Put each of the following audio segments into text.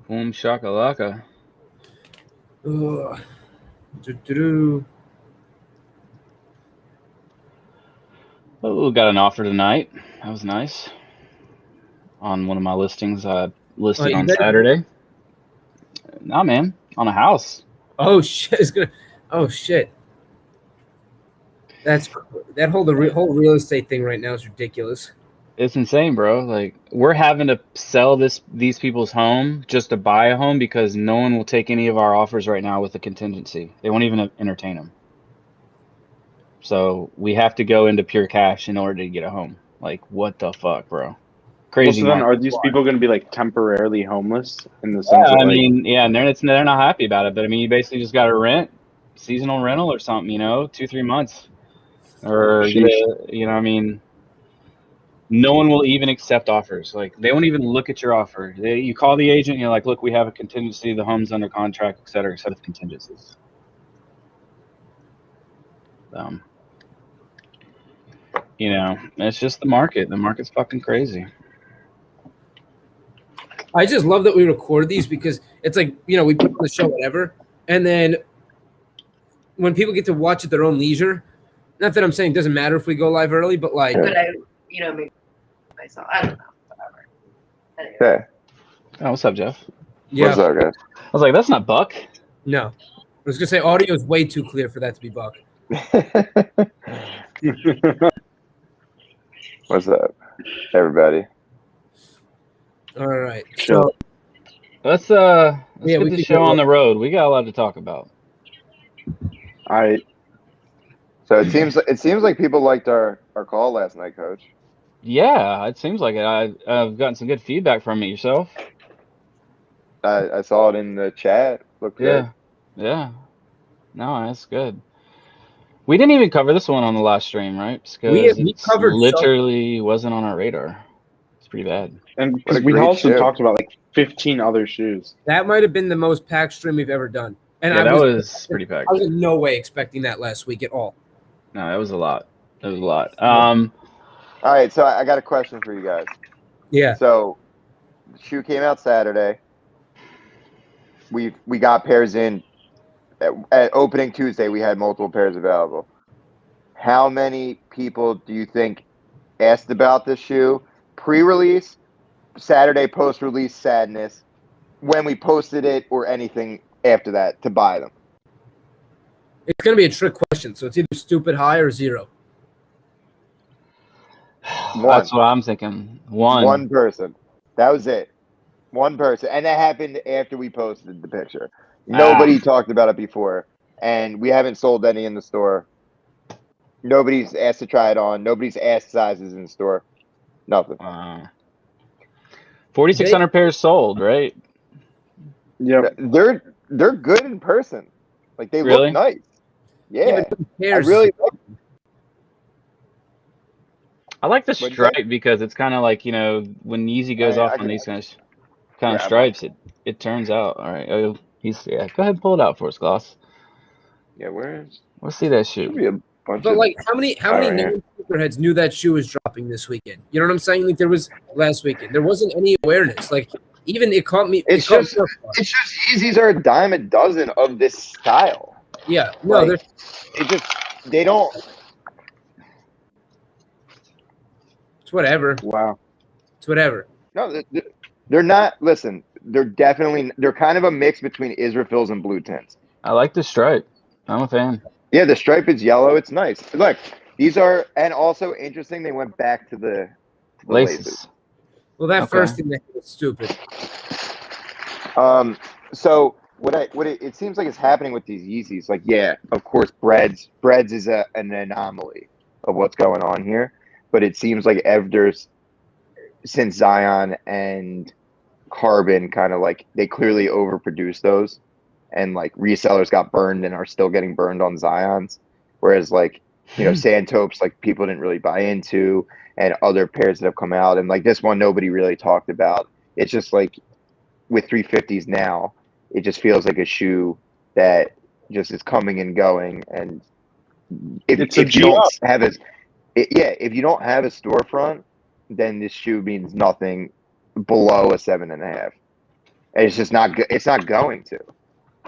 Boom shakalaka. Ugh. Do-do-do. Oh, got an offer tonight. That was nice. On one of my listings I listed You on better- Saturday. Nah, man, on a house. Oh shit! It's gonna. Oh shit! That whole whole real estate thing right now is ridiculous. It's insane, bro. Like, we're having to sell these people's home just to buy a home because no one will take any of our offers right now with a contingency. They won't even entertain them. So we have to go into pure cash in order to get a home. Like, what the fuck, bro? Crazy. So then, are these people going to be like temporarily homeless in the sense Yeah, of I like? mean, yeah, and they're not happy about it. But I mean, you basically just got to rent seasonal rental or something, 2-3 months, or get a, I mean, no one will even accept offers. Like, they won't even look at your offer. You call the agent, and you're like, look, we have a contingency, the home's under contract, et cetera, set of contingencies. It's just the market. The market's fucking crazy. I just love that we record these because it's like, we put on the show, whatever. And then when people get to watch at their own leisure, not that I'm saying it doesn't matter if we go live early, but like. But I, make myself, I don't know, whatever. Anyway. Okay. Oh, what's up, Jeff? Yeah. What's up, guys? I was like, that's not Buck. No. I was going to say audio is way too clear for that to be Buck. What's up, everybody? All right. Sure. Let's get the show on the road. We got a lot to talk about. All right. So it seems like people liked our call last night, Coach. Yeah, it seems like it. I've gotten some good feedback from it. Yourself? I saw it in the chat. Looked good. Yeah. No, that's good. We didn't even cover this one on the last stream, right? Because we covered literally wasn't on our radar. It's pretty bad. And because we also talked about like 15 other shoes. That might have been the most packed stream we've ever done. And that was pretty packed. I was in no way expecting that last week at all. No, that was a lot. All right, so I got a question for you guys. Yeah. So the shoe came out Saturday. We got pairs in. At opening Tuesday, we had multiple pairs available. How many people do you think asked about this shoe pre-release, Saturday post-release sadness, when we posted it, or anything after that to buy them? It's going to be a trick question, so it's either stupid high or zero. That's what I'm thinking. One person. That was it. One person. And that happened after we posted the picture. Nobody talked about it before. And we haven't sold any in the store. Nobody's asked to try it on. Nobody's asked sizes in the store. Nothing. 4,600 pairs sold, right? Yeah. They're good in person. Like, they look nice. Yeah. I really like them. I like the stripe because it's kind of like, when Yeezy goes off on these kind of stripes, it turns out. All right. Oh, go ahead and pull it out for us, Gloss. Yeah, let's see that shoe. But like, how many sneakerheads knew that shoe was dropping this weekend? You know what I'm saying? Like, there was last weekend. There wasn't any awareness. Like, even it caught me. It's just Yeezys are a dime a dozen of this style. Yeah. No, they don't. It's whatever. Wow. It's whatever. No, they're not. Listen, they're kind of a mix between Israfils and blue tints. I like the stripe. I'm a fan. Yeah, the stripe is yellow. It's nice. Look, these are, and also interesting, they went back to the laces. Well, that first thing was stupid. So it seems like it's happening with these Yeezys. Like, yeah, of course, Breads is an anomaly of what's going on here. But it seems like since Zion and Carbon kind of like, they clearly overproduced those, and like resellers got burned and are still getting burned on Zions. Whereas like, Santopes, like, people didn't really buy into, and other pairs that have come out. And like this one, nobody really talked about. It's just like with 350s now, it just feels like a shoe that just is coming and going. And if you don't have if you don't have a storefront, then this shoe means nothing below a 7.5. and it's just not. It's not going to.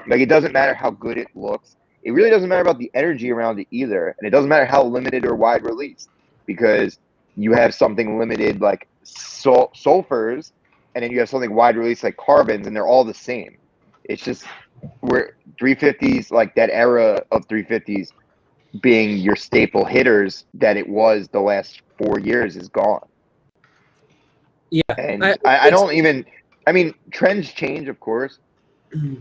Like, it doesn't matter how good it looks. It really doesn't matter about the energy around it either, and it doesn't matter how limited or wide release, because you have something limited like sulfurs, and then you have something wide release like carbons, and they're all the same. It's just where 350s, like that era of 350s being your staple hitters that it was the last 4 years, is gone. Yeah, And I don't even. I mean, trends change, of course.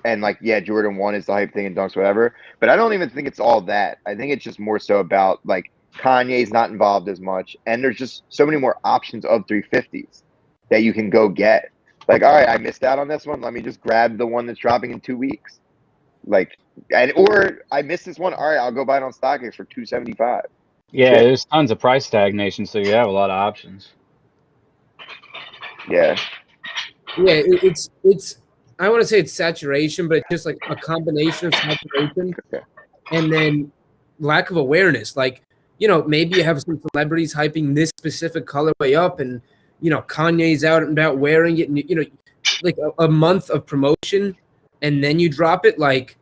And like, yeah, Jordan 1 is the hype thing and dunks, whatever. But I don't even think it's all that. I think it's just more so about like Kanye's not involved as much, and there's just so many more options of 350s that you can go get. Like, all right, I missed out on this one. Let me just grab the one that's dropping in 2 weeks. Like, or I missed this one. All right, I'll go buy it on StockX for $275. Yeah, Shit. there's tons of price stagnation, so you have a lot of options. Yeah. Yeah, it's. I want to say it's saturation, but it's just like a combination of saturation and then lack of awareness. Like, maybe you have some celebrities hyping this specific colorway up, and Kanye's out and about wearing it, and like a month of promotion, and then you drop it. Like,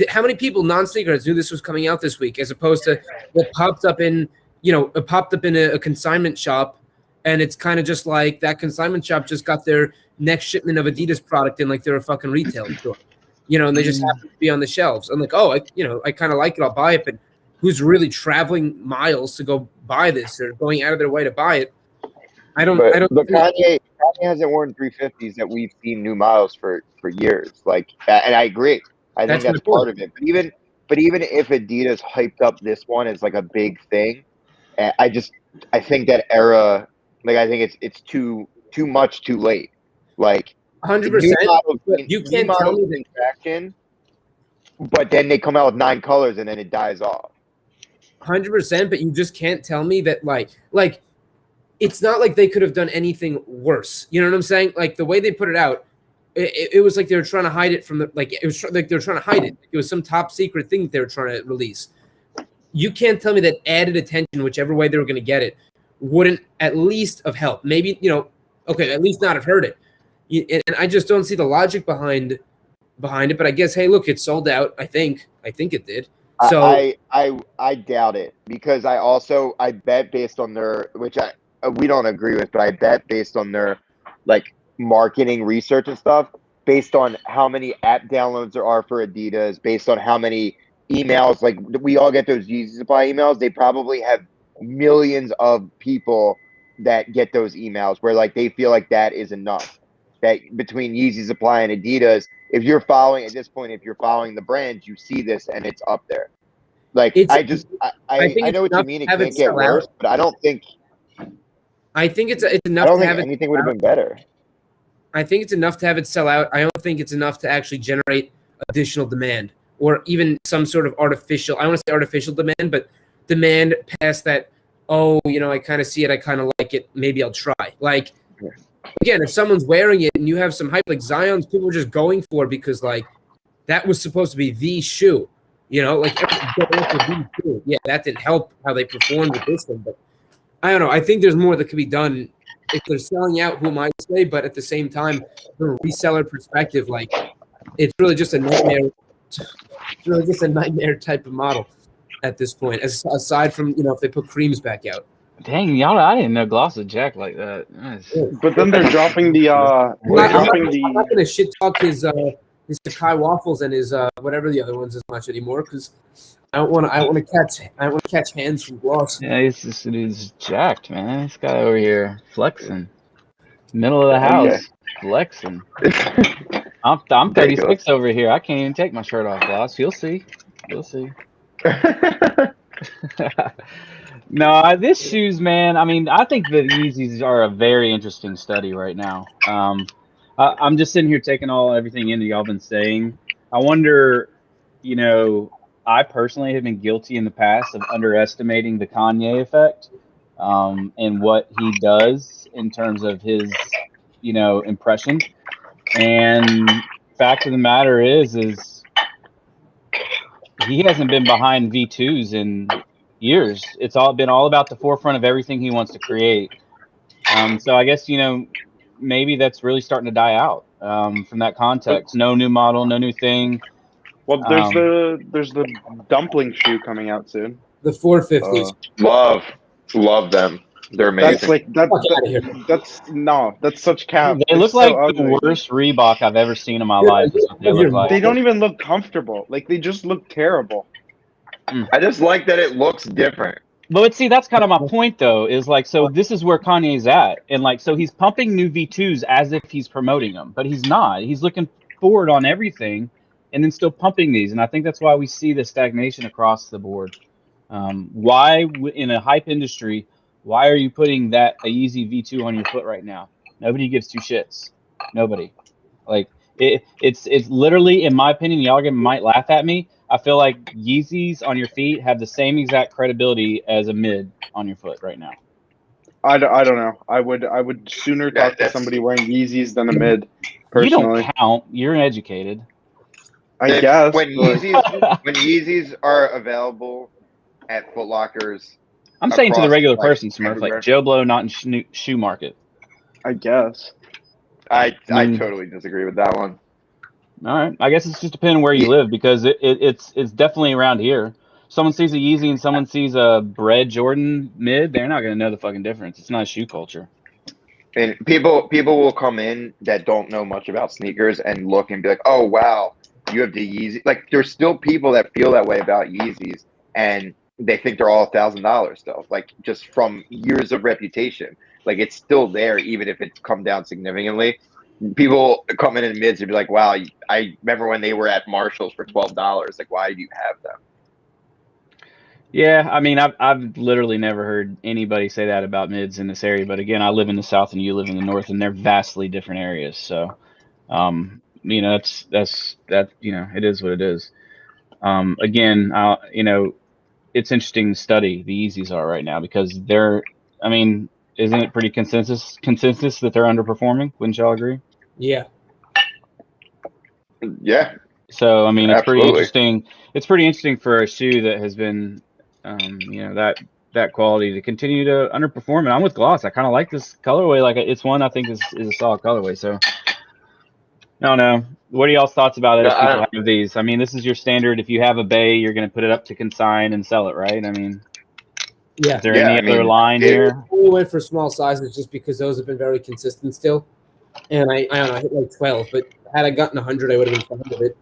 how many people non-sneakerheads knew this was coming out this week, as opposed to it popped up in a consignment shop. And it's kind of just like that consignment shop just got their next shipment of Adidas product in, like they're a fucking retail store, and they just happen to be on the shelves. I'm like, oh, I kind of like it. I'll buy it. But who's really traveling miles to go buy this or going out of their way to buy it? I don't. But Kanye hasn't worn 350s that we've seen new models for years. Like, and I agree. I think that's part of it. But even if Adidas hyped up this one as like a big thing, I think that era. Like, I think it's too much too late. Like, 100%. You can't tell me that traction, but then they come out with 9 colors and then it dies off. 100%. But you just can't tell me that like it's not like they could have done anything worse. You know what I'm saying? Like, the way they put it out, it was like they were trying to hide it from it was like they were trying to hide it. It was some top secret thing that they were trying to release. You can't tell me that added attention, whichever way they were going to get it, wouldn't at least have helped. Maybe, okay, at least not have hurt it. And I just don't see the logic behind it. But I guess, hey, look, it sold out. I think it did. So I doubt it, because I bet based on their, which we don't agree with, but I bet based on their like marketing research and stuff, based on how many app downloads there are for Adidas, based on how many emails, like we all get those Yeezy Supply emails, they probably have millions of people that get those emails where like they feel like that is enough. That between Yeezy Supply and Adidas, if you're following at this point, if you're following the brands, you see this and it's up there. Like, I know what you mean. It can't get worse, but I don't think. I think it's enough. I don't think anything would have been better. I think it's enough to have it sell out. I don't think it's enough to actually generate additional demand or even some sort of artificial. I want to say artificial demand, but demand past that. Oh, I kind of see it. I kind of like it. Maybe I'll try. Like, again, if someone's wearing it and you have some hype, like Zion's, people are just going for it because like that was supposed to be the shoe. Like, yeah, that didn't help how they performed with this one, but I don't know. I think there's more that could be done if they're selling out. Who am I to say? But at the same time, from a reseller perspective, like it's really just a nightmare. It's really just a nightmare type of model at this point. Aside from if they put creams back out. Dang, y'all! I didn't know Gloss would jack like that. Nice. But then they're dropping the. I'm not gonna shit talk his Sakai waffles and his whatever the other ones as much anymore because I want to catch hands from Gloss. Yeah, he's jacked, man. This guy over here flexing, middle of the house, flexing. I'm 36 over here. I can't even take my shirt off, Gloss. You'll see. No, this shoes, man. I mean, I think the Yeezys are a very interesting study right now. I'm just sitting here taking everything in that y'all been saying. I wonder, I personally have been guilty in the past of underestimating the Kanye effect and what he does in terms of his, impression. And fact of the matter is he hasn't been behind V2s in years. It's been all about the forefront of everything he wants to create. So I guess, maybe that's really starting to die out from that context. No new model, no new thing. Well, there's the dumpling shoe coming out soon. The 450s. Love them. They're amazing. That's like that. Fuck outta here. That's such cap. They They're look so like ugly. the worst Reebok I've ever seen in my Yeah, life. Is what they look like. They don't even look comfortable. Like they just look terrible. I just like that it looks different. But see, that's kind of my point, though. Is like, so this is where Kanye's at, and like, so he's pumping new V2s as if he's promoting them, but he's not. He's looking forward on everything, and then still pumping these. And I think that's why we see the stagnation across the board. Why, in a hype industry, why are you putting a Yeezy V2 on your foot right now? Nobody gives two shits. Nobody. Like it's literally, in my opinion, y'all might laugh at me. I feel like Yeezys on your feet have the same exact credibility as a mid on your foot right now. I don't know. I would sooner talk to somebody wearing Yeezys than a mid. Personally, You don't count. You're uneducated. I guess when Yeezys are available at Foot Lockers, I'm saying to the across, regular like, person, Smurf, everywhere. like Joe Blow, not in shoe market. I guess. I totally disagree with that one. All right, I guess it's just depending on where you live, because it's definitely around here. Someone sees a Yeezy and someone sees a Bread Jordan mid, they're not gonna know the fucking difference. It's not a shoe culture. And people will come in that don't know much about sneakers and look and be like, "Oh wow, you have the Yeezy." Like there's still people that feel that way about Yeezys, and they think they're all $1,000 still. Like just from years of reputation, like it's still there, even if it's come down significantly. People come in mids and be like, "Wow, I remember when they were at Marshalls for $12. Like, why do you have them?" Yeah, I mean, I've literally never heard anybody say that about mids in this area. But again, I live in the South and you live in the North, and they're vastly different areas. So, you know, you know, it is what it is. Again, you know, it's interesting to study the Yeezys are right now, because I mean, isn't it pretty consensus that they're underperforming? Wouldn't y'all agree? Yeah. Yeah. So I mean, it's pretty Absolutely. interesting. It's pretty interesting for a shoe that has been, you know, that quality to continue to underperform. And I'm with Gloss. I kind of like this colorway. Like it's one I think is a solid colorway. So I don't know. What are y'all's thoughts about it as people have these? I mean, this is your standard. If you have a bay, you're going to put it up to consign and sell it, right? I mean, Yeah. is there any other line here? We went for small sizes just because those have been very consistent still. And I don't know, I hit like 12, but had I gotten 100, I would have been fine with it.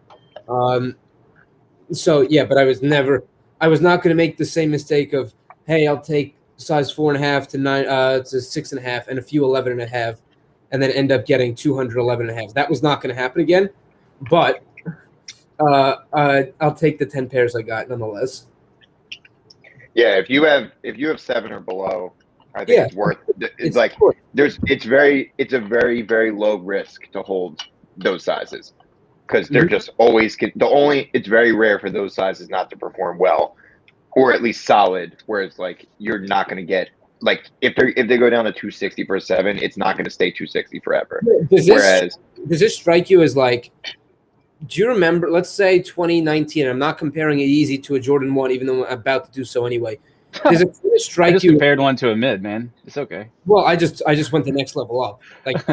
So yeah, but I was not going to make the same mistake of, hey, I'll take size 4.5 to 9 to 6.5 and a few 11.5, and then end up getting 211.5. That was not going to happen again. But I'll take the 10 pairs I got nonetheless. Yeah, if you have 7 or below, I think it's worth. It's like it's a very, very low risk to hold those sizes, because they're just always it's very rare for those sizes not to perform well, or at least solid. Whereas like you're not going to get, like if they go down to 260 for a 7, it's not going to stay 260 forever. Does this strike you as like? Do you remember? Let's say 2019. I'm not comparing a Yeezy to a Jordan 1, even though I'm about to do so anyway. Does it strike I just you? compared one to a mid, man. It's okay. Well, I just went the next level up. Like,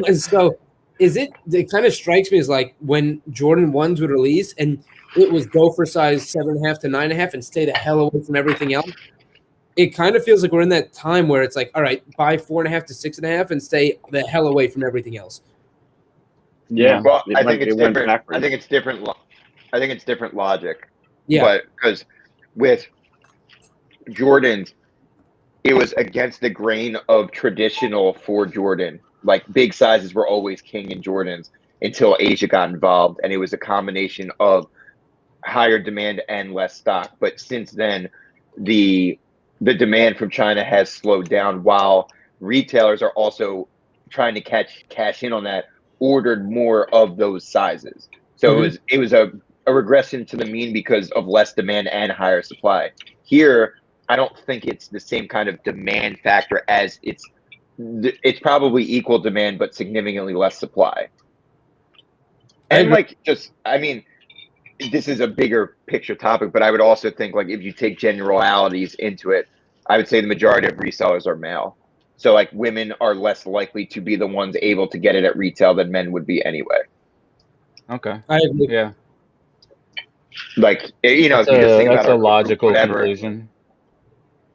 and so it kind of strikes me as like when Jordan 1s would release and it was go for size 7.5 to 9.5 and stay the hell away from everything else. It kind of feels like we're in that time where it's like, all right, buy 4.5 to 6.5 and stay the hell away from everything else. Yeah, well, I think it's different. I think it's different. I think it's different logic. Yeah, but because with Jordans, it was against the grain of traditional for Jordan. Like big sizes were always king in Jordans until Asia got involved, and it was a combination of higher demand and less stock. But since then, the demand from China has slowed down, while retailers are also trying to cash in on that, ordered more of those sizes. So it was a regression to the mean because of less demand and higher supply. Here, I don't think it's the same kind of demand factor as it's probably equal demand, but significantly less supply. And like, just, I mean, this is a bigger picture topic, but I would also think like if you take generalities into it, I would say the majority of resellers are male. So like women are less likely to be the ones able to get it at retail than men would be anyway. Okay. I agree. Yeah. Like, you know, That's if you just think that's about a our logical whatever, conclusion.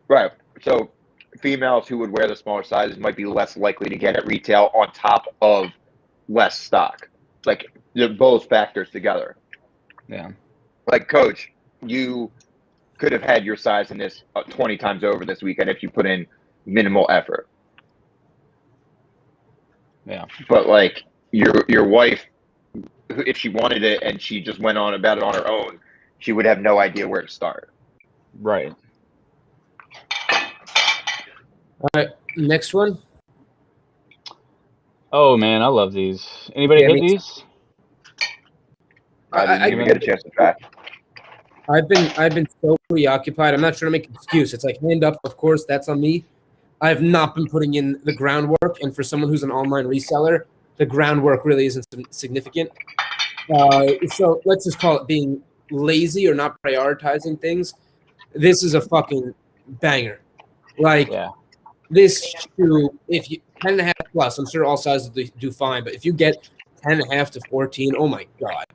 right? So females who would wear the smaller sizes might be less likely to get at retail on top of less stock. Like both factors together. Yeah. Like, coach, you could have had your size in this 20 times over this weekend if you put in minimal effort. Yeah. But like your wife, if she wanted it and she just went on about it on her own, she would have no idea where to start. Right. All right, next one. Oh man, I love these. Anybody Yeah, hit me too. these? I didn't even get a chance to try. I've been so preoccupied. I'm not trying to make an excuse. It's like hand up, of course, that's on me. I have not been putting in the groundwork, and for someone who's an online reseller, the groundwork really isn't significant. So let's just call it being lazy or not prioritizing things. This is a fucking banger. Like Yeah. this shoe, if you 10.5 plus, I'm sure all sizes do fine, but if you get 10.5 to 14, oh my god.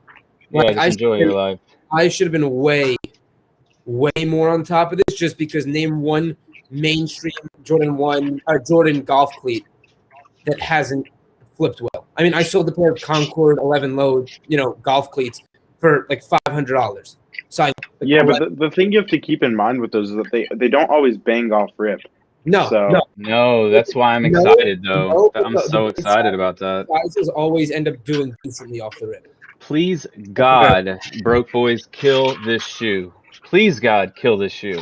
Yeah, Like, just enjoy your life. I should have been way more on top of this, just because name one mainstream Jordan golf cleat that hasn't flipped well. I mean, I sold a pair of Concord 11 load, golf cleats for like $500. So Yeah, but the thing you have to keep in mind with those is that they don't always bang off rip. So No, that's why I'm excited though. I'm so excited about that. Sizes always end up doing decently off the rip. Please God, broke boys, kill this shoe. Please God, kill this shoe.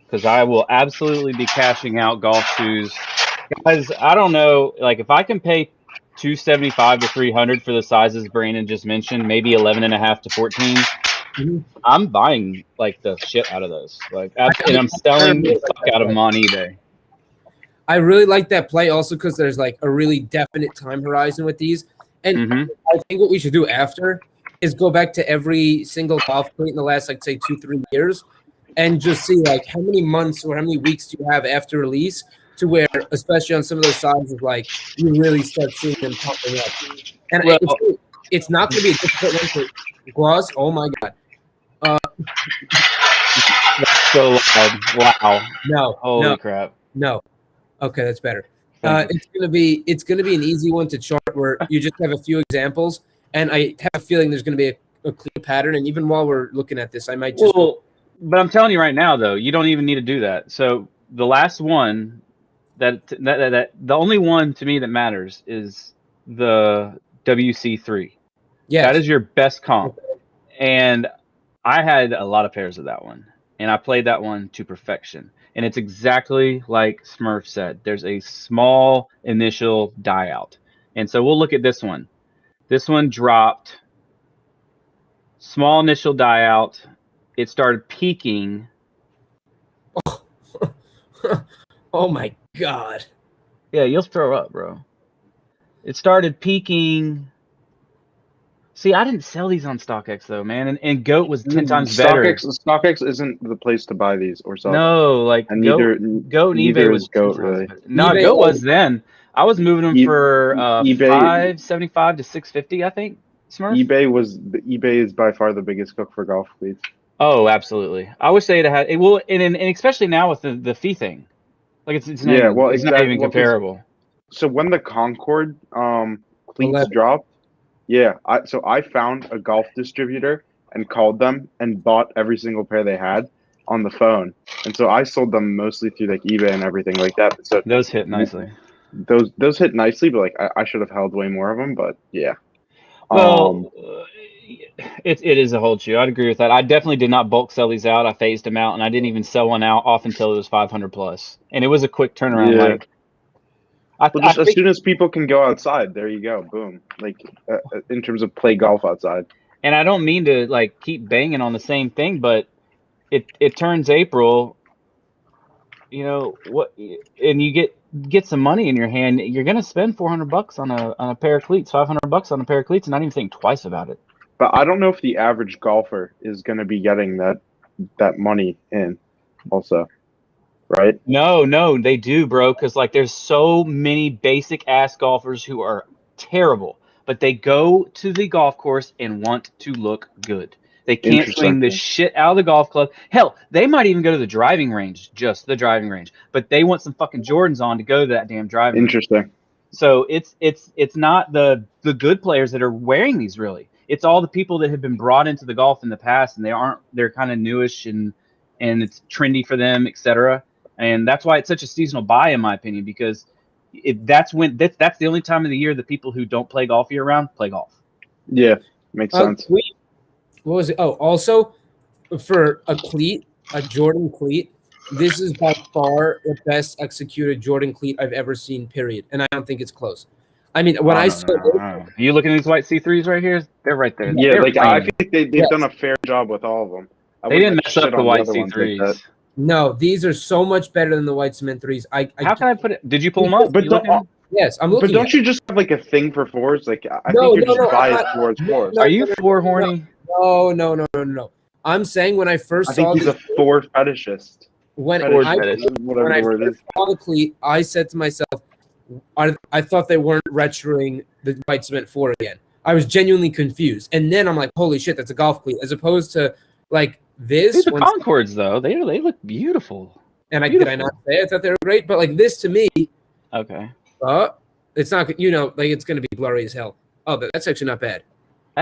Because I will absolutely be cashing out golf shoes. Guys, I don't know, like if I can pay $275 to $300 for the sizes Brandon just mentioned, maybe 11.5 to 14. Mhm. I'm buying like the shit out of those. Like, and I'm selling the fuck out of them on eBay. I really like that play also because there's like a really definite time horizon with these. And I think what we should do after is go back to every single golf cleat in the last, like, say, 2-3 years and just see like how many months or how many weeks do you have after release to where, especially on some of those sizes, like you really start seeing them pumping up. And it's not going to be a difficult one to gloss. Oh my God. That's so loud. Wow. No. Holy crap. No. Okay, that's better. It's gonna be an easy one to chart where you just have a few examples, and I have a feeling there's gonna be a clear pattern. And even while we're looking at this, I might just. But I'm telling you right now, though, you don't even need to do that. So the last one, that the only one to me that matters is the WC3. Yeah, that is your best comp, and I had a lot of pairs of that one, and I played that one to perfection. And it's exactly like Smurf said. There's a small initial die out. And so we'll look at this one. This one dropped. Small initial die out. It started peaking. Oh my God. Yeah, you'll throw up, bro. It started peaking. See, I didn't sell these on StockX though, man, and GOAT was 10 times better. StockX isn't the place to buy these or sell. No, like and GOAT and eBay was GOAT really. No, eBay, GOAT was then. I was moving them for eBay, $575 to $650, I think. Smurf. eBay is by far the biggest cook for golf cleats. Oh, absolutely. I wish they'd had it. Well, and especially now with the fee thing, like it's not even comparable. So when the Concord cleats dropped. Yeah, I found a golf distributor and called them and bought every single pair they had on the phone, and so I sold them mostly through like eBay and everything like that. So those hit nicely. Those hit nicely, but like I should have held way more of them. But yeah, well, it is a hold shoe. I'd agree with that. I definitely did not bulk sell these out. I phased them out, and I didn't even sell one out off until it was 500 plus, and it was a quick turnaround. Yeah. Like. As soon as people can go outside, there you go, boom. Like in terms of play golf outside. And I don't mean to like keep banging on the same thing, but it turns April. You know what? And you get some money in your hand. You're gonna spend $400 on a pair of cleats, $500 on a pair of cleats, and not even think twice about it. But I don't know if the average golfer is gonna be getting that money in, also. right? No, they do, bro. Because like, there's so many basic ass golfers who are terrible, but they go to the golf course and want to look good. They can't Interesting. swing the shit out of the golf club. Hell, they might even go to the driving range, just the driving range, but they want some fucking Jordans on to go to that damn driving range. Interesting. So it's not the good players that are wearing these really. It's all the people that have been brought into the golf in the past, and they're kind of newish and it's trendy for them, etc. And that's why it's such a seasonal buy, in my opinion, because that's the only time of the year the people who don't play golf year round play golf. Yeah, makes sense. What was it? Oh, also for a cleat, a Jordan cleat, this is by far the best executed Jordan cleat I've ever seen, period. And I don't think it's close. I mean, when I saw Are you looking at these white C3s right here? They're right there. Yeah, They're like I plain. feel like they've done a fair job with all of them. They didn't mess up the white C3s. No, these are so much better than the white cement threes. How can I put it? Did you pull them up? But yes, I'm looking. But don't you just have like a thing for fours? Like I No, think you're no, just no, biased I'm towards fours. Are you four horny? No. I'm saying when I first I think saw he's a four fetishist. when Fetish, I whatever the word is. saw the cleat, I said to myself, I thought they weren't retroing the white cement 4 again. I was genuinely confused, and then I'm like, holy shit, that's a golf cleat, as opposed to like this. Dude, the Concords though, they look beautiful. And did I not say I thought they were great? But like this to me, okay, it's not, like it's gonna be blurry as hell. Oh, but that's actually not bad.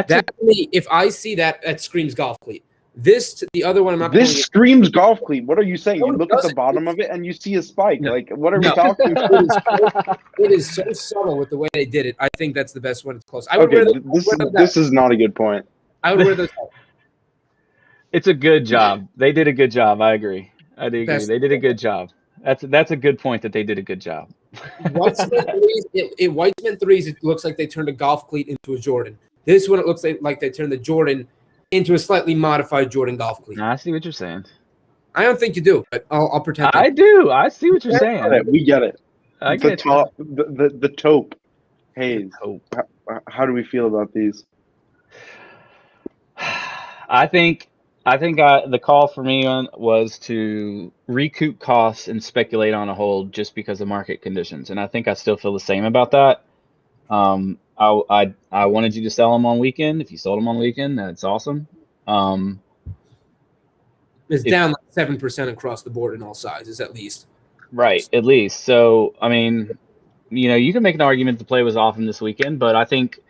To me, if I see that screams golf cleat. The other one I'm not. This screams golf cleat. What are you saying? No, you look at the bottom of it and you see a spike. No. Like, what are we talking about? It is so subtle with the way they did it. I think that's the best one. It's close. I would wear this is not a good point. I would wear those. It's a good job. They did a good job. I agree. I do agree. They did a good job. That's a good point that they did a good job. White cement threes, it looks like they turned a golf cleat into a Jordan. This one, it looks like they turned the Jordan into a slightly modified Jordan golf cleat. I see what you're saying. I don't think you do, but I'll pretend. I do. I see what you're saying. We get it. I get the taupe haze. How do we feel about these? I think the call for me was to recoup costs and speculate on a hold just because of market conditions, and I think I still feel the same about that. I wanted you to sell them on weekend. If you sold them on weekend, that's awesome. It's down like 7% across the board in all sizes, at least. Right, at least. So, I mean, you can make an argument the play was awesome this weekend, but I think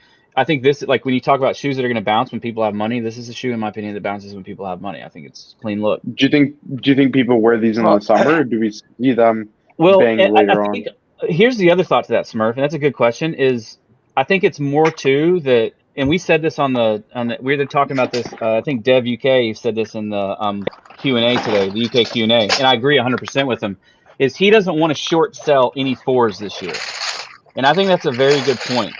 this, like when you talk about shoes that are going to bounce when people have money, this is a shoe, in my opinion, that bounces when people have money. I think it's clean look. Do you think people wear these in the summer, or do we see them bang later on? Here's the other thought to that, Smurf, and that's a good question. Is I think it's more too that, and we said this on the we were talking about this. I think Dev UK said this in the Q&A today, the UK Q&A, and I agree 100% with him. Is he doesn't want to short sell any fours this year, and I think that's a very good point.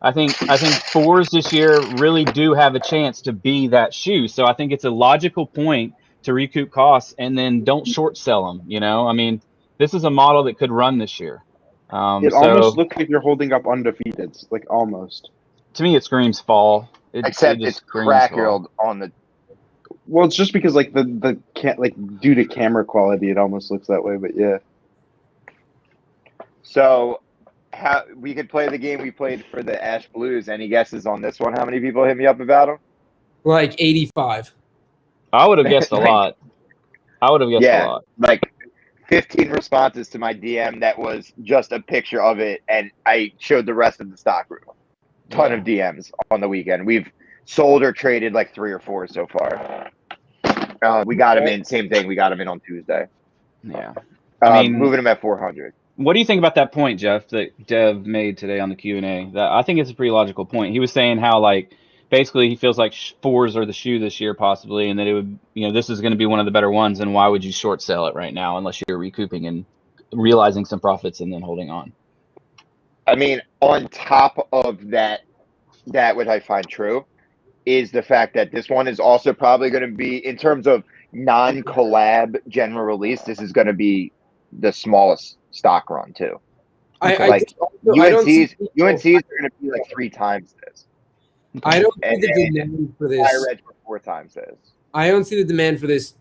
I think fours this year really do have a chance to be that shoe. So I think it's a logical point to recoup costs and then don't short sell them. I mean, this is a model that could run this year. It almost looks like you're holding up undefeated, like almost. To me, it screams fall. Except it's cracked on the. Well, it's just because like the due to camera quality, it almost looks that way. But yeah. So, how we could play the game we played for the Ash Blues? Any guesses on this one? How many people hit me up about them? Like 85. I would have guessed a lot. I would have guessed a lot. Like 15 responses to my DM that was just a picture of it, and I showed the rest of the stock room. Ton of DMs on the weekend. We've sold or traded like 3 or 4 so far. We got him in. Same thing. We got him in on Tuesday. Yeah. I mean, moving him at 400. What do you think about that point, Jeff, that Dev made today on the Q&A? I think it's a pretty logical point. He was saying how, like, basically he feels like fours are the shoe this year possibly, and that it would, this is going to be one of the better ones, and why would you short sell it right now unless you're recouping and realizing some profits and then holding on? I mean, on top of that which I find true, is the fact that this one is also probably going to be, in terms of non-collab general release, this is going to be the smallest stock run too. UNC's are going to be like 3 times this. I don't see the demand for this. I read for 4 times this. I don't see the demand for this.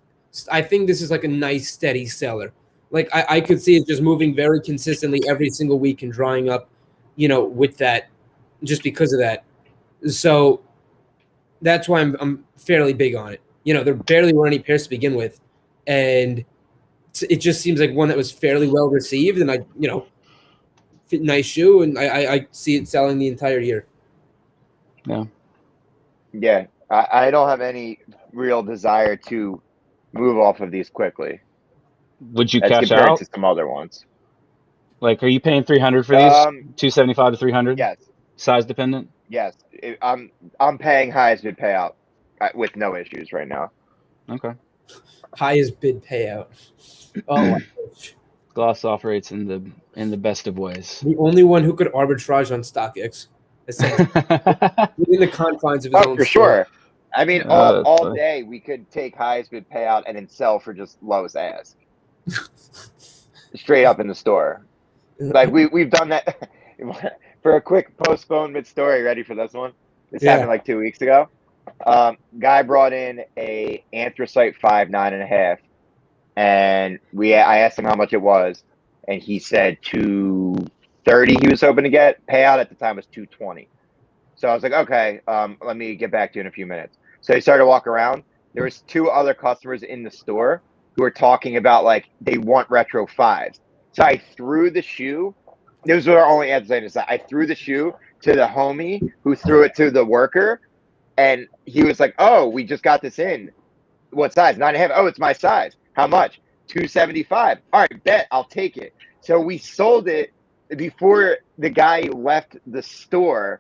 I think this is like a nice steady seller. Like I could see it just moving very consistently every single week and drying up, with that, just because of that. So that's why I'm fairly big on it. There barely were any pairs to begin with, and it just seems like one that was fairly well received, and nice shoe, and I see it selling the entire year. Yeah, I don't have any real desire to move off of these quickly. Would you as cash compared out? to some other ones. Like, are you paying $300 for these? $275 to $300? Yes. Size dependent? Yes. I'm paying highest bid payout with no issues right now. Okay. Highest bid payout. Oh, Gloss operates in the best of ways. The only one who could arbitrage on StockX, within the confines of his own for store. sure. I mean, all day we could take highest bid payout and then sell for just lowest ask, straight up in the store. Like we've done that. For a quick postponement story, ready for this one? This happened like 2 weeks ago. Guy brought in a anthracite 5 9.5, and I asked him how much it was, and he said $230. He was hoping to get payout at the time was $220. So I was like, okay, let me get back to you in a few minutes. So he started to walk around. There was 2 other customers in the store who were talking about like they want retro 5s. So I threw the shoe. Those were our only answers. I threw the shoe to the homie who threw it to the worker, and he was like, "Oh, we just got this in. What size? 9.5. Oh, it's my size. How much? $275. All right, bet I'll take it." So we sold it before the guy left the store.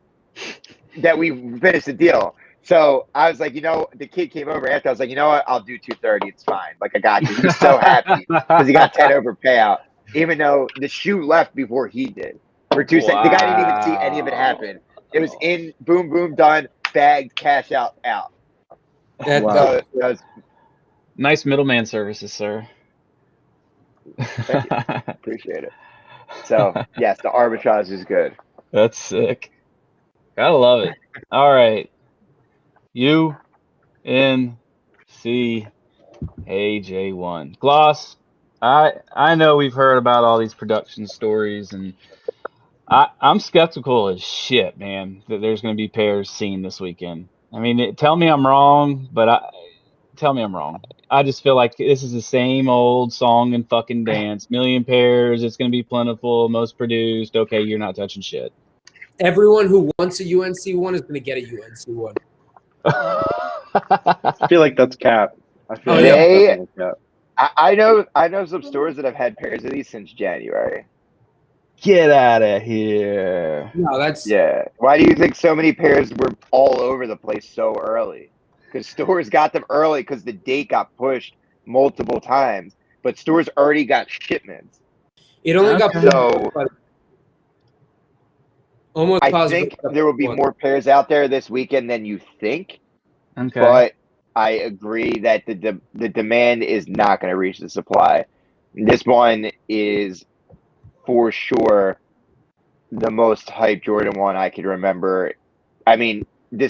That we finished the deal. So I was like, the kid came over after. I was like, you know what? I'll do $230. It's fine. Like I got you. He's so happy because he got 10 over payout. Even though the shoe left before he did for 2 seconds. The guy didn't even see any of it happen. It was in, boom, boom, done, bagged, cash out. Wow. Nice middleman services, sir. Thank you. Appreciate it. So, yes, the arbitrage is good. That's sick. Gotta love it. All right. UNCAJ1. Gloss. I know we've heard about all these production stories, and I'm skeptical as shit, man, that there's going to be pairs seen this weekend. I mean, tell me I'm wrong, but tell me I'm wrong. I just feel like this is the same old song and fucking dance. Million pairs. It's going to be plentiful, most produced. Okay, you're not touching shit. Everyone who wants a UNC one is going to get a UNC one. I feel like that's cap. I know some stores that have had pairs of these since January. Get out of here. No, that's Why do you think so many pairs were all over the place so early? Because stores got them early because the date got pushed multiple times, but stores already got shipments. It only got pushed. Almost I think there will be more pairs out there this weekend than you think. Okay. But I agree that the demand is not going to reach the supply. This one is for sure the most hyped Jordan 1 I could remember. I mean, the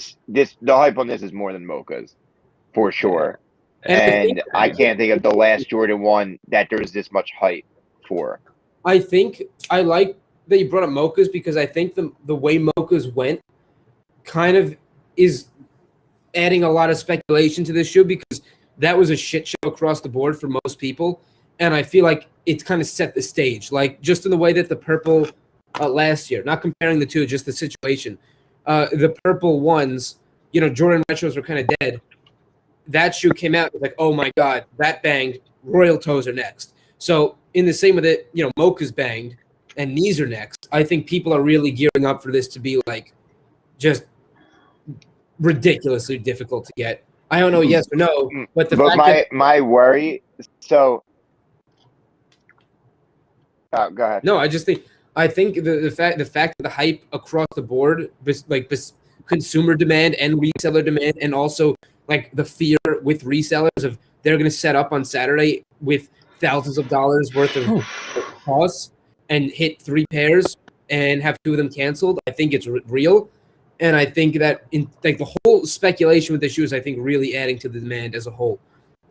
hype on this is more than Mocha's, for sure. And I can't think of the last Jordan 1 that there's this much hype for. I think I like that you brought up Mocha's because I think the way Mocha's went kind of is adding a lot of speculation to this shoe because that was a shit show across the board for most people. And I feel like it's kind of set the stage, like just in the way that the purple last year, not comparing the two, just the situation. The purple ones, Jordan Retros were kind of dead. That shoe came out, it was like, oh my God, that banged. Royal toes are next. So in the same with it, Mocha's banged and knees are next. I think people are really gearing up for this to be like just ridiculously difficult to get. I don't know yes or no, but my worry. So, go ahead. No, I think the fact that the hype across the board, like consumer demand and reseller demand, and also like the fear with resellers of they're going to set up on Saturday with thousands of dollars worth of costs and hit 3 pairs and have 2 of them canceled. I think it's real. And I think that in like the whole speculation with the shoes, I think really adding to the demand as a whole.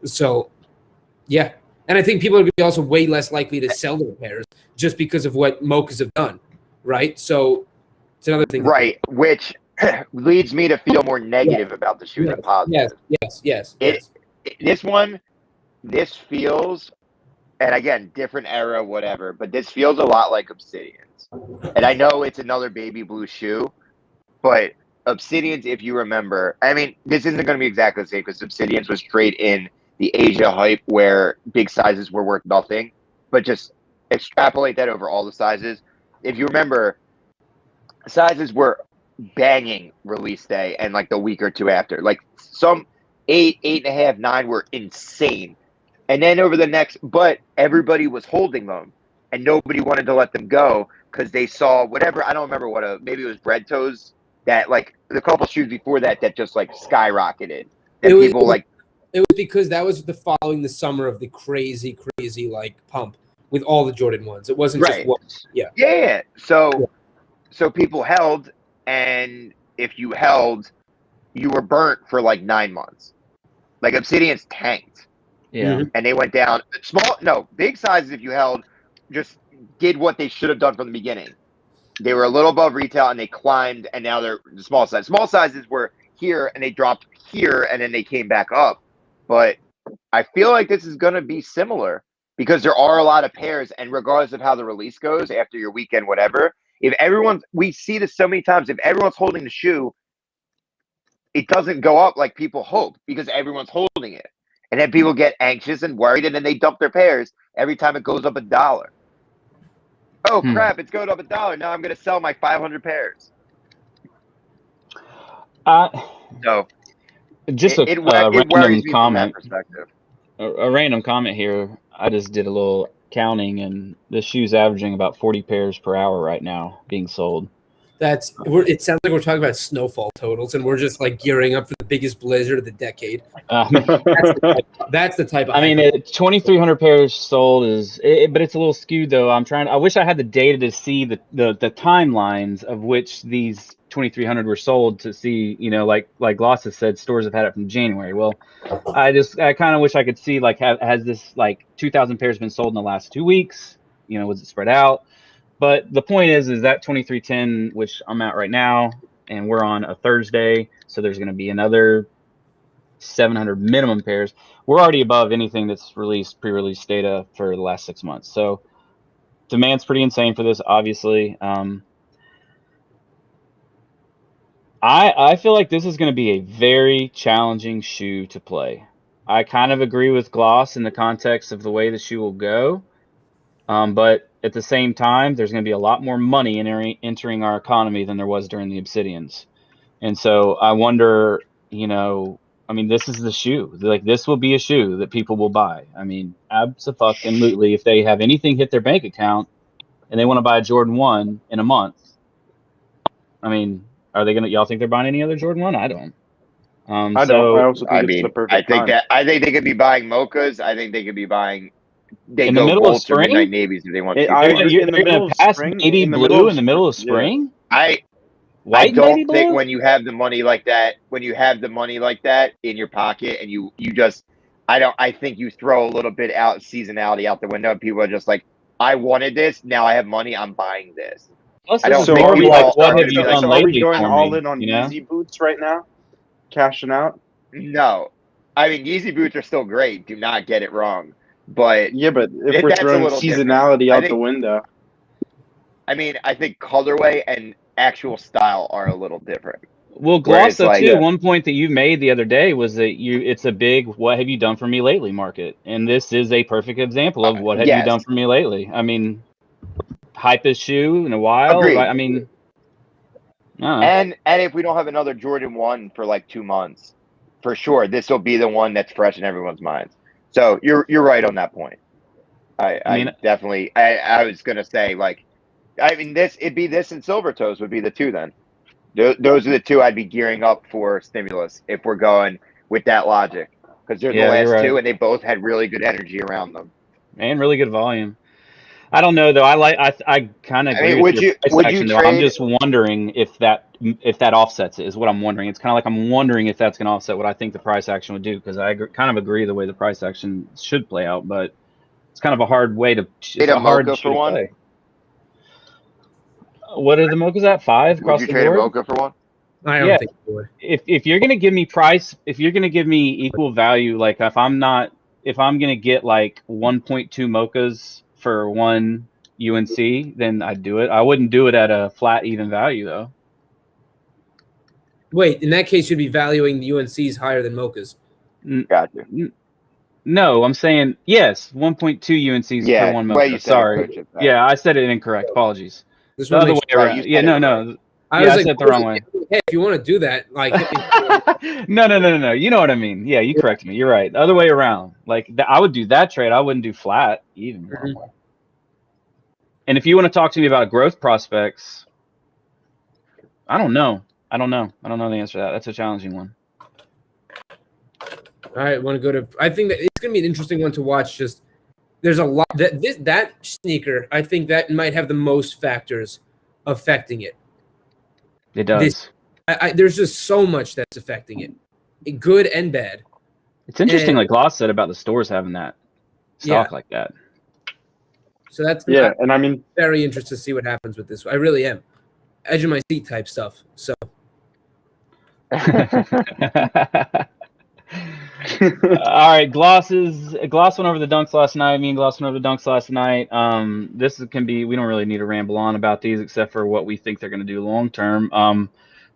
So, yeah. And I think people are going to be also way less likely to sell their pairs just because of what mochas have done, right? So it's another thing. Right, which leads me to feel more negative about the shoe than positive. Yes. This feels, and again, different era, whatever, but this feels a lot like Obsidian's. And I know it's another baby blue shoe, but Obsidian's, if you remember, I mean, this isn't going to be exactly the same because Obsidian's was straight in the Asia hype where big sizes were worth nothing, but just extrapolate that over all the sizes. If you remember, sizes were banging release day and like the week or two after. Like some 8, 8.5, 9 were insane. And then over the next, but everybody was holding them and nobody wanted to let them go because they saw whatever, I don't remember what, maybe it was Bread Toes, that like the couple shoes before that just like skyrocketed. And people like, it was because that was following the summer of the crazy like pump with all the Jordan ones. It wasn't right. just one. Yeah. So people held, and if you held, you were burnt for like 9 months. Like Obsidian's tanked. Yeah. And they went down. Big sizes, if you held, just did what they should have done from the beginning. They were a little above retail and they climbed, and now they're the small size. Small sizes were here and they dropped here and then they came back up. But I feel like this is going to be similar because there are a lot of pairs, and regardless of how the release goes after your weekend, whatever, we see this so many times, if everyone's holding the shoe, it doesn't go up like people hope because everyone's holding it. And then people get anxious and worried, and then they dump their pairs every time it goes up $1. Oh, crap, it's going up $1. Now I'm going to sell my 500 pairs. So just it worries me from that perspective. A random comment here. I just did a little counting, and the shoe's averaging about 40 pairs per hour right now being sold. It sounds like we're talking about snowfall totals, and we're just like gearing up for the biggest blizzard of the decade. That's the type of. I mean, 2,300 pairs sold but it's a little skewed though. I wish I had the data to see the timelines of which these 2,300 were sold to see. You know, like Gloss has said, stores have had it from January. Well, I kind of wish I could see like has this like 2,000 pairs been sold in the last 2 weeks? You know, was it spread out? But the point is that 2,310, which I'm at right now, and we're on a Thursday, so there's going to be another 700 minimum pairs. We're already above anything that's released pre-release data for the last 6 months. So demand's pretty insane for this, obviously. I feel like this is going to be a very challenging shoe to play. I kind of agree with Gloss in the context of the way the shoe will go. But at the same time, there's going to be a lot more money entering our economy than there was during the Obsidians. And so I wonder, I mean, this is the shoe. Like, this will be a shoe that people will buy. I mean, absolutely. If they have anything hit their bank account and they want to buy a Jordan 1 in a month, I mean, y'all think they're buying any other Jordan 1? I don't. I don't. I also think it's the perfect time. I think they could be buying mochas. I think they could be buying. In the middle of spring, midnight navies if they want to. You're going to pass baby blue in the middle of spring. I don't think when you have the money like that, in your pocket, and you just, I think you throw a little bit seasonality out the window. And people are just like, I wanted this, now I have money, I'm buying this. Plus, what have you done lately? Are we going all in on Yeezy Yeezy boots right now? Cashing out? No, I mean Yeezy boots are still great. Do not get it wrong. But yeah, but if we're throwing seasonality out the window, I mean, I think colorway and actual style are a little different. Well, Gloss, too, one point that you made the other day was that it's a big "what have you done for me lately" market, and this is a perfect example of what have you done for me lately. I mean, hypest shoe in a while. Agreed. I mean, and if we don't have another Jordan 1 for like 2 months, for sure, this will be the one that's fresh in everyone's minds. So you're right on that point. I definitely. I was gonna say it'd be this and Silver Toes would be the two then. Those are the two I'd be gearing up for stimulus if we're going with that logic, because they're the last two and they both had really good energy around them and really good volume. I don't know though. I kind of agree with your price action though. I'm just wondering if that offsets it is what I'm wondering. It's kind of like I'm wondering if that's going to offset what I think the price action would do, because I kind of agree the way the price action should play out. But It's kind of a hard way to. It's Trade a hard mocha shoe for to one? play. What are the mochas at? 5 Would across you the trade a board? mocha for one? I don't Yeah. think you would. If you're gonna give me price, if you're gonna give me equal value, like if I'm gonna get like 1.2 mochas for one UNC, then I'd do it. I wouldn't do it at a flat even value though. Wait, in that case, you'd be valuing the UNCs higher than Mocha's. Gotcha. No, I'm saying yes, 1.2 UNCs Yeah, per one the way mocha. you said it, Sorry. Coach, it's Yeah, I said it incorrect. Apologies. Just The wanna other make way sure. Right, around. you Yeah, said no, it no. I Yeah, was I like, said it the wrong way. hey, if you want to do that, like, hit me. No. You know what I mean. Yeah, you correct me. You're right. The other way around. Like I would do that trade. I wouldn't do flat even. Mhm. And if you want to talk to me about growth prospects, I don't know. I don't know the answer to that. That's a challenging one. All right, want to go to? I think that it's going to be an interesting one to watch. Just there's a lot that sneaker. I think that might have the most factors affecting it. It does. There's just so much that's affecting it, good and bad. It's interesting, And- like Gloss said about the stores having that stock like that. So that's Yeah, and I mean, very interested to see what happens with this. I really am. Edge of my seat type stuff. So all right, Gloss went over the dunks last night. Me and Gloss went over the dunks last night. We don't really need to ramble on about these except for what we think they're going to do long term.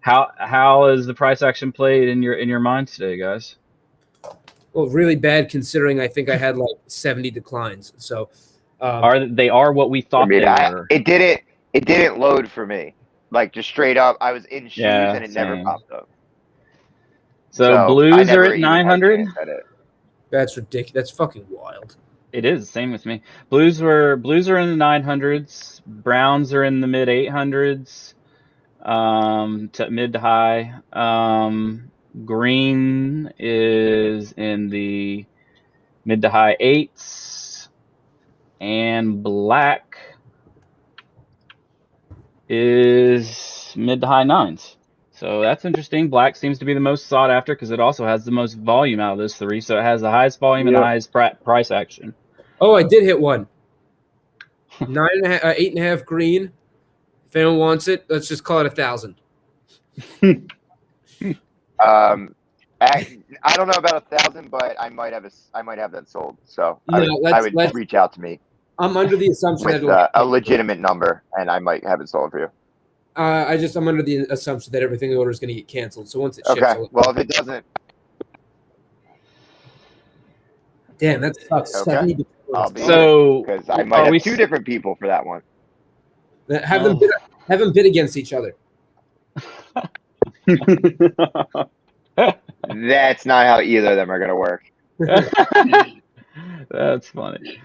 How is the price action played in your minds today, guys? well, really bad considering I think I had like 70 declines. So They are what we thought they were. It didn't load for me. Like just straight up, I was in shoes and it never popped up. So blues are at 900. That's ridiculous. That's fucking wild. It is same with me. Blues are in the 900s. Browns are in the mid 800s, to mid to high. Green is in the mid to high 8s, and black is mid to high 9s. So that's interesting. Black seems to be the most sought after because it also has the most volume out of those three. So it has the highest volume and the highest price action. Oh, I did hit one. 9.5, 8.5 green. If anyone wants it, let's just call it 1,000. I don't know about 1,000, but I might have that sold. So I would reach out to me. I'm under the assumption with that a legitimate number, and I might have it sold for you. I'm under the assumption that everything in the order is going to get canceled. So once it ships, okay. Well, if it doesn't, damn, that sucks. Okay. So because I might have two different people for that one. Have them bid against each other. That's not how either of them are going to work. That's funny.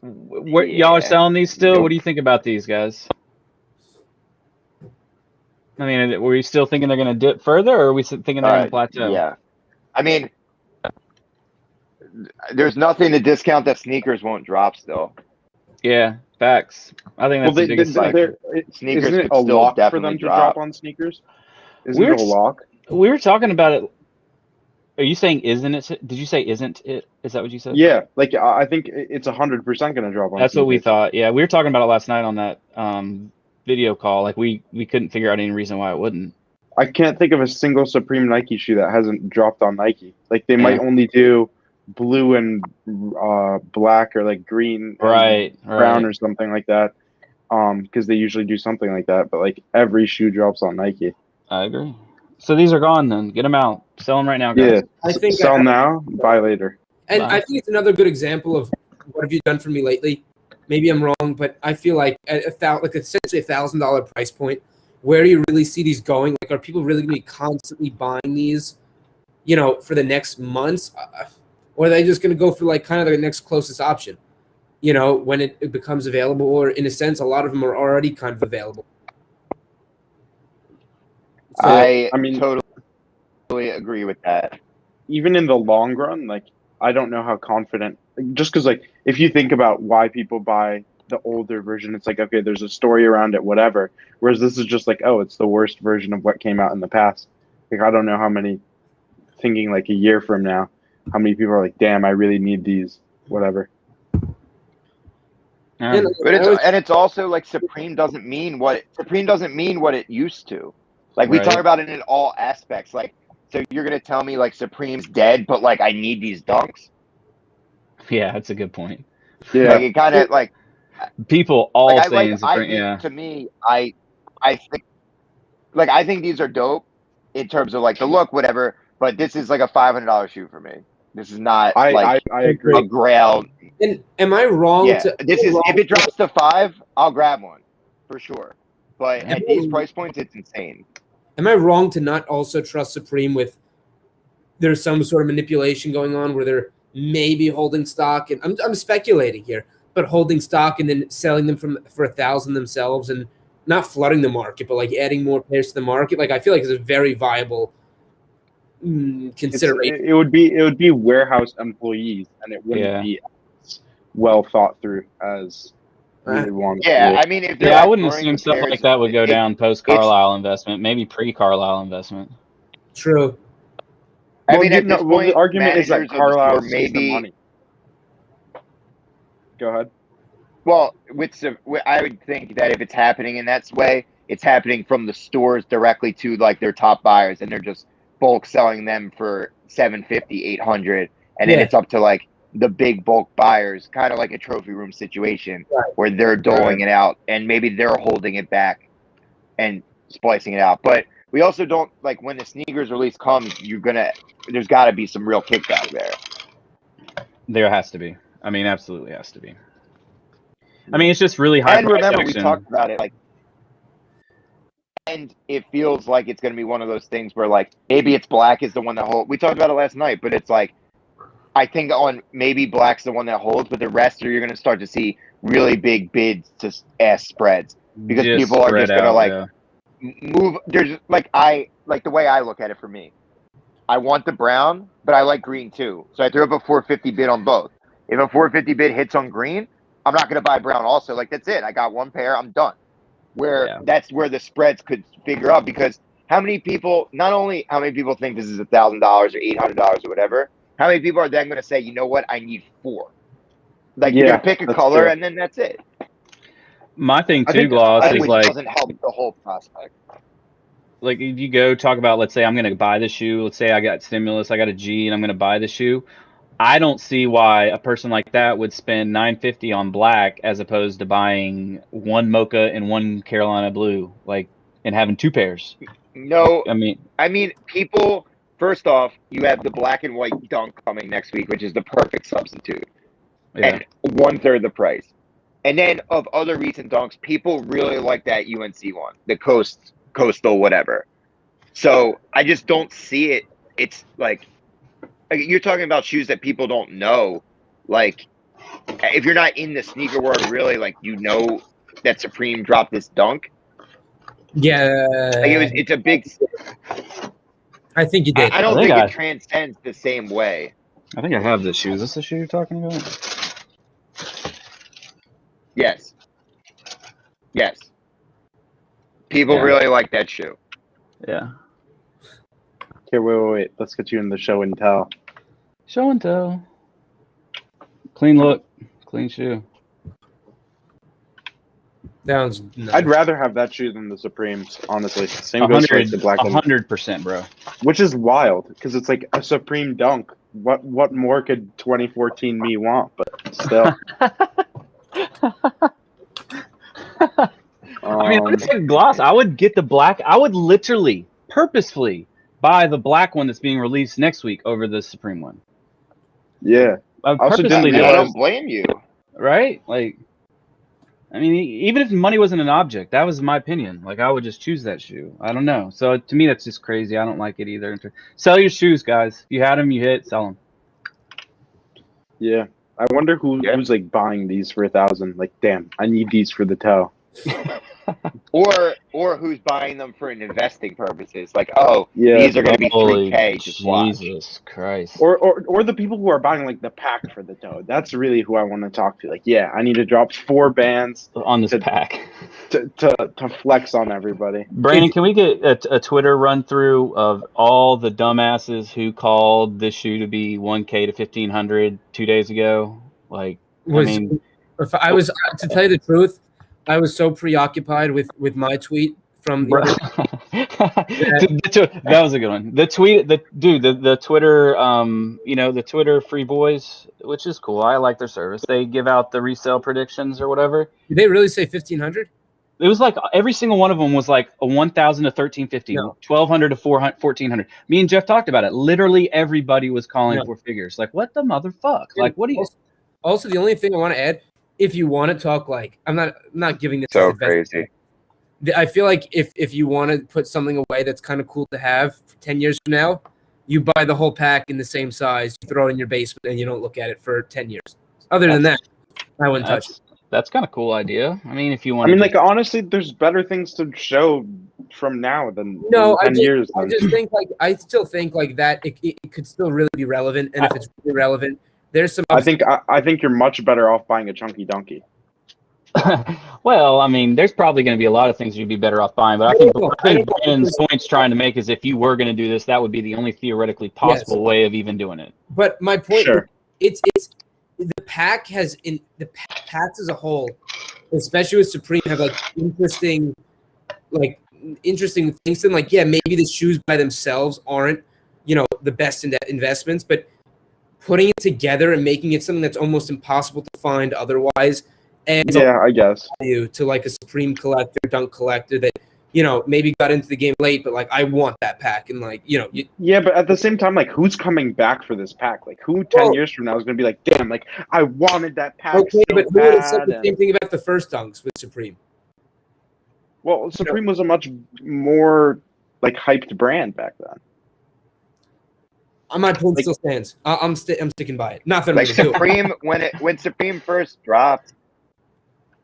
Y'all are selling these still? Nope. What do you think about these guys? I mean, were you still thinking they're going to dip further, or are we thinking they're going to plateau? Yeah. I mean, there's nothing to discount that sneakers won't drop still. Yeah, facts. I think that's the biggest factor. Sneakers isn't it a lock for them to drop on sneakers? Isn't it a lock? We were talking about it. Are you saying isn't it? Did you say isn't it? Is that what you said? Yeah, like I think it's 100% going to drop on. That's what we thought. Yeah, we were talking about it last night on that video call. Like we couldn't figure out any reason why it wouldn't. I can't think of a single Supreme Nike shoe that hasn't dropped on Nike. Like they might only do blue and black or like green, and brown or something like that. Because they usually do something like that. But like every shoe drops on Nike. I agree. So these are gone then. Get them out. Sell them right now, guys. Yeah, I think sell now, buy later. And I think it's another good example of what have you done for me lately. Maybe I'm wrong, but I feel like at essentially $1,000 price point, where do you really see these going? Like, are people really going to be constantly buying these, for the next months? Or are they just going to go for like kind of the next closest option, when it becomes available? Or in a sense, a lot of them are already kind of available. So, I mean, totally agree with that. Even in the long run, like, I don't know how confident, just because, like, if you think about why people buy the older version, it's like, okay, there's a story around it, whatever. Whereas this is just like, oh, it's the worst version of what came out in the past. Like, I don't know how many, thinking like a year from now, how many people are like, damn, I really need these, whatever. And, But it's also like Supreme doesn't mean what it used to. Like we Right. talk about it in all aspects. Like, so you're gonna tell me like Supreme's dead, but like I need these dunks. Yeah, that's a good point. Yeah. Like it kind of like People all like saying I Supreme. think Yeah. to me I think like I think these are dope in terms of like the look, whatever. But this is like a $500 shoe for me. This is not like I agree. a Grail. and am I wrong? Yeah, this is if it drops to 5, I'll grab one for sure. But at these price points, it's insane. Am I wrong to not also trust Supreme with there's some sort of manipulation going on where they're maybe holding stock, and I'm speculating here, but holding stock and then selling them for 1,000 themselves and not flooding the market, but like adding more pairs to the market? Like I feel like it's a very viable consideration. It would be warehouse employees, and it wouldn't be as well thought through as we want. Yeah, I mean, if I wouldn't assume stuff like that would go down post Carlisle investment, maybe pre Carlisle investment. True. I mean, at this point, the argument is that Carlisle maybe the money. Go ahead. Well, I would think that if it's happening in that way, it's happening from the stores directly to like their top buyers, and they're just bulk selling them for $750, $800, and then it's up to like the big bulk buyers, kind of like a trophy room situation where they're doling it out, and maybe they're holding it back and splicing it out. But we also don't like when the sneakers release comes, there's got to be some real kickback there. There has to be. I mean, absolutely has to be. I mean, it's just really high. And remember, we talked about it, like, and it feels like it's going to be one of those things where, like, maybe it's black is the one that holds. We talked about it last night, but it's like, I think on maybe black's the one that holds, but the rest you're going to start to see really big bids to ass spreads because just people are just going to like move. There's like the way I look at it for me. I want the brown, but I like green too. So I threw up a 450 bid on both. If a 450 bid hits on green, I'm not going to buy brown also. Like, that's it. I got one pair. I'm done. That's where the spreads could figure out, because how many people, not only how many people think this is $1,000 or $800 or whatever, how many people are then going to say, you know what, I need 4? Like, you're going to pick a color and then that's it. My thing too, Gloss, is like, doesn't help the whole prospect. Like, you go talk about, let's say I'm going to buy the shoe. Let's say I got stimulus, I got a G, and I'm going to buy the shoe. I don't see why a person like that would spend $950 on black as opposed to buying one mocha and one Carolina blue, like, and having 2 pairs. No, I mean, people. First off, you have the black and white dunk coming next week, which is the perfect substitute, and 1/3 the price. And then of other recent dunks, people really like that UNC one, the coastal whatever. So I just don't see it. It's like you're talking about shoes that people don't know. Like, if you're not in the sneaker world, really, like, you know that Supreme dropped this dunk. Yeah, like it's a big. I think you did. I don't think it transcends the same way. I think I have this shoe. Is this the shoe you're talking about? Yes. People really like that shoe. Yeah. Okay, wait. Let's get you in the show and tell. Show and tell. Clean look. Clean shoe. Sounds nice. I'd rather have that shoe than the Supremes, honestly. Same goes for the black one. 100%, bro. Which is wild, because it's like a Supreme dunk. What more could 2014 me want? But still. I mean, I'm saying gloss. I would get the black. I would literally, purposefully buy the black one that's being released next week over the Supreme one. Yeah. I don't blame you. Right? Like, I mean, even if money wasn't an object, that was my opinion. Like, I would just choose that shoe. I don't know. So to me, that's just crazy. I don't like it either. Sell your shoes, guys. If you had them, you hit, sell them. Yeah. I wonder who's like buying these for 1,000. Like, damn, I need these for the toe. or who's buying them for investing purposes? Like, these are going to be $3K. Just watch. Jesus Christ. Or the people who are buying like the pack for the toe. That's really who I want to talk to. Like, yeah, I need to drop 4 bands on this pack to flex on everybody. Brandon, can we get a Twitter run through of all the dumbasses who called this shoe to be $1K to $1,500 2 days ago? Like, If I was to tell you the truth, I was so preoccupied with my tweet from the other that was a good one. The tweet, the Twitter, the Twitter Free Boys, which is cool. I like their service. They give out the resale predictions or whatever. Did they really say 1,500? It was like every single one of them was like a 1,000 to 1,350, No. 1,200 to 1,400. Me and Jeff talked about it. Literally everybody was calling for figures. Like, what the motherfuck? Like, what do you? Also, the only thing I want to add, if you want to talk, like, I'm not giving this So as advice. crazy. I feel like if you want to put something away that's kind of cool to have 10 years from now, you buy the whole pack in the same size, you throw it in your basement, and you don't look at it for 10 years. Other than that, I wouldn't touch it. That's kind of cool idea. I mean, if you want, I mean, like honestly, there's better things to show from now than 10 years. I just think I still think like that it could still really be relevant, and if it's really relevant, there's some. I think you're much better off buying a chunky donkey. Well, I mean, there's probably going to be a lot of things you'd be better off buying, but I think Brandon's point's trying to make is if you were going to do this, that would be the only theoretically possible way of even doing it. But my point, it's the pack has the packs as a whole, especially with Supreme, have like interesting things. And like, yeah, maybe the shoes by themselves aren't, the best investments, but putting it together and making it something that's almost impossible to find otherwise. And I guess to like a Supreme collector, Dunk collector that maybe got into the game late, but like I want that pack, and like yeah, but at the same time, like who's coming back for this pack? Like who 10 years from now is going to be like, damn, like I wanted that pack. Okay, so but who would have said the same thing about the first Dunks with Supreme? Well, Supreme was a much more like hyped brand back then. My point still stands. I'm sticking by it. Not that like Supreme when Supreme first dropped.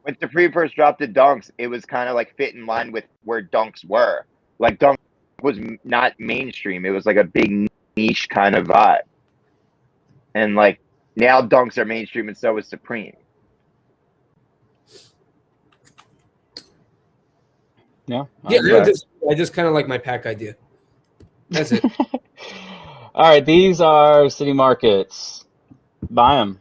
When Supreme first dropped the Dunks, it was kind of like fit in line with where Dunks were. Like Dunk was not mainstream; it was like a big niche kind of vibe. And like now, Dunks are mainstream, and so is Supreme. Yeah, I just kind of like my pack idea. That's it. All right, these are City Markets. Buy them.